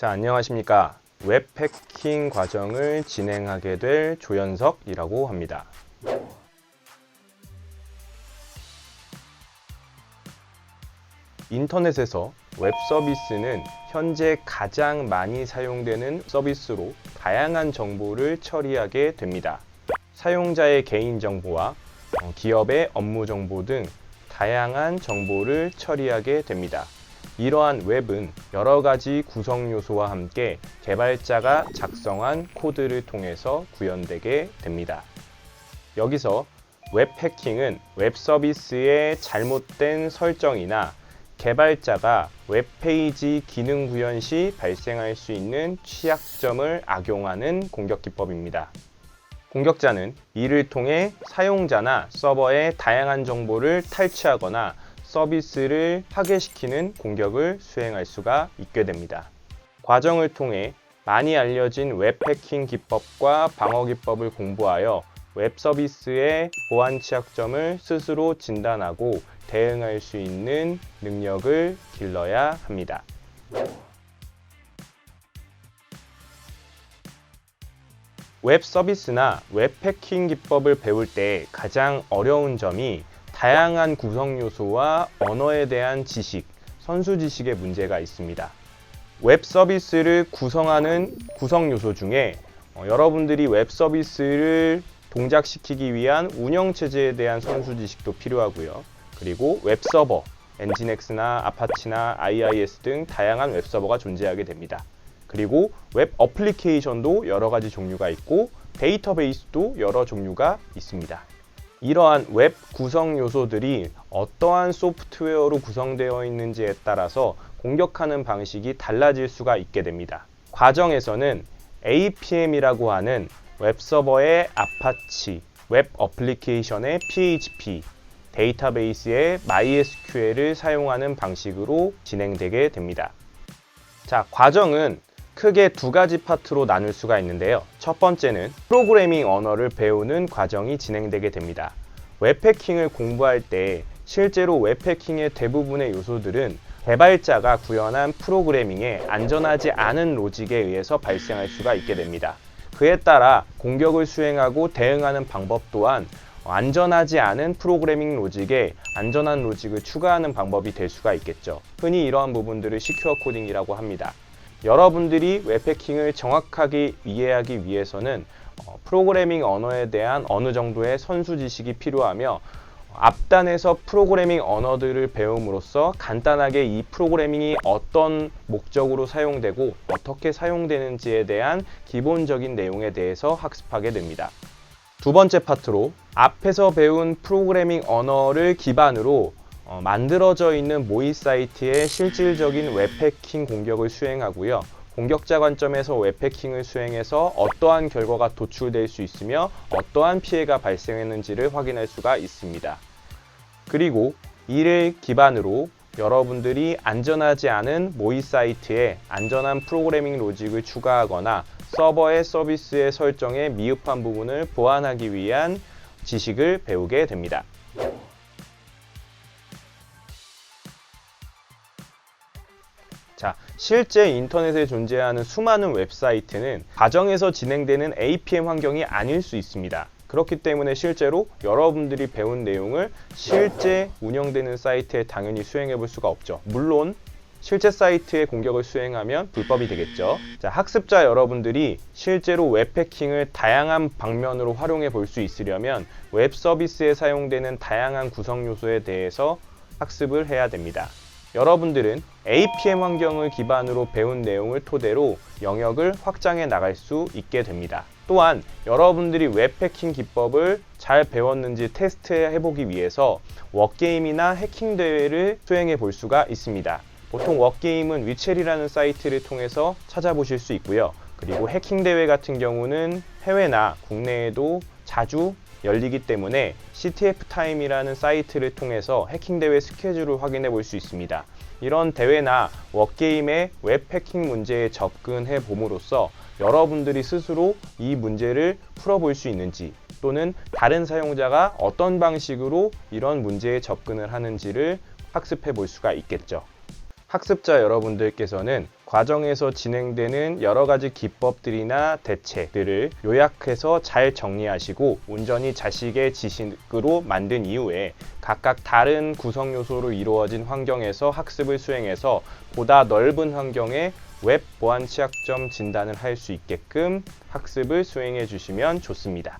자, 안녕하십니까. 웹 해킹 과정을 진행하게 될 조현석이라고 합니다. 인터넷에서 웹 서비스는 현재 가장 많이 사용되는 서비스로 다양한 정보를 처리하게 됩니다. 사용자의 개인정보와 기업의 업무 정보 등 다양한 정보를 처리하게 됩니다. 이러한 웹은 여러 가지 구성 요소와 함께 개발자가 작성한 코드를 통해서 구현되게 됩니다. 여기서 웹 해킹은 웹 서비스의 잘못된 설정이나 개발자가 웹페이지 기능 구현 시 발생할 수 있는 취약점을 악용하는 공격 기법입니다. 공격자는 이를 통해 사용자나 서버의 다양한 정보를 탈취하거나 서비스를 파괴시키는 공격을 수행할 수가 있게 됩니다. 과정을 통해 많이 알려진 웹 해킹 기법과 방어 기법을 공부하여 웹 서비스의 보안 취약점을 스스로 진단하고 대응할 수 있는 능력을 길러야 합니다. 웹 서비스나 웹 해킹 기법을 배울 때 가장 어려운 점이 다양한 구성 요소와 언어에 대한 지식, 선수 지식의 문제가 있습니다. 웹 서비스를 구성하는 구성 요소 중에 여러분들이 웹 서비스를 동작시키기 위한 운영 체제에 대한 선수 지식도 필요하고요. 그리고 웹 서버, 엔진엑스나 아파치나 IIS 등 다양한 웹 서버가 존재하게 됩니다. 그리고 웹 어플리케이션도 여러 가지 종류가 있고 데이터베이스도 여러 종류가 있습니다. 이러한 웹 구성 요소들이 어떠한 소프트웨어로 구성되어 있는지에 따라서 공격하는 방식이 달라질 수가 있게 됩니다. 과정에서는 APM이라고 하는 웹 서버의 아파치, 웹 어플리케이션의 PHP, 데이터베이스의 MySQL을 사용하는 방식으로 진행되게 됩니다. 자, 과정은 크게 두 가지 파트로 나눌 수가 있는데요. 첫 번째는 프로그래밍 언어를 배우는 과정이 진행되게 됩니다. 웹 해킹을 공부할 때 실제로 웹 해킹의 대부분의 요소들은 개발자가 구현한 프로그래밍에 안전하지 않은 로직에 의해서 발생할 수가 있게 됩니다. 그에 따라 공격을 수행하고 대응하는 방법 또한 안전하지 않은 프로그래밍 로직에 안전한 로직을 추가하는 방법이 될 수가 있겠죠. 흔히 이러한 부분들을 시큐어 코딩이라고 합니다. 여러분들이 웹 해킹을 정확하게 이해하기 위해서는 프로그래밍 언어에 대한 어느 정도의 선수 지식이 필요하며 앞단에서 프로그래밍 언어들을 배움으로써 간단하게 이 프로그래밍이 어떤 목적으로 사용되고 어떻게 사용되는지에 대한 기본적인 내용에 대해서 학습하게 됩니다. 두 번째 파트로 앞에서 배운 프로그래밍 언어를 기반으로 만들어져 있는 모의 사이트의 실질적인 웹 해킹 공격을 수행하고요. 공격자 관점에서 웹 해킹을 수행해서 어떠한 결과가 도출될 수 있으며 어떠한 피해가 발생했는지를 확인할 수가 있습니다. 그리고 이를 기반으로 여러분들이 안전하지 않은 모의 사이트에 안전한 프로그래밍 로직을 추가하거나 서버의 서비스의 설정에 미흡한 부분을 보완하기 위한 지식을 배우게 됩니다. 자, 실제 인터넷에 존재하는 수많은 웹사이트는 가정에서 진행되는 APM 환경이 아닐 수 있습니다. 그렇기 때문에 실제로 여러분들이 배운 내용을 실제 운영되는 사이트에 당연히 수행해 볼 수가 없죠. 물론 실제 사이트에 공격을 수행하면 불법이 되겠죠. 자, 학습자 여러분들이 실제로 웹 해킹을 다양한 방면으로 활용해 볼 수 있으려면 웹 서비스에 사용되는 다양한 구성 요소에 대해서 학습을 해야 됩니다. 여러분들은 APM 환경을 기반으로 배운 내용을 토대로 영역을 확장해 나갈 수 있게 됩니다. 또한 여러분들이 웹 해킹 기법을 잘 배웠는지 테스트해 보기 위해서 워게임이나 해킹 대회를 수행해 볼 수가 있습니다. 보통 워게임은 위첼이라는 사이트를 통해서 찾아보실 수 있고요. 그리고 해킹 대회 같은 경우는 해외나 국내에도 자주 열리기 때문에 CTF 타임이라는 사이트를 통해서 해킹 대회 스케줄을 확인해 볼 수 있습니다. 이런 대회나 워게임의 웹 해킹 문제에 접근해 봄으로써 여러분들이 스스로 이 문제를 풀어볼 수 있는지 또는 다른 사용자가 어떤 방식으로 이런 문제에 접근을 하는지를 학습해 볼 수가 있겠죠. 학습자 여러분들께서는 과정에서 진행되는 여러 가지 기법들이나 대책들을 요약해서 잘 정리하시고 온전히 자식의 지식으로 만든 이후에 각각 다른 구성 요소로 이루어진 환경에서 학습을 수행해서 보다 넓은 환경의 웹 보안 취약점 진단을 할 수 있게끔 학습을 수행해 주시면 좋습니다.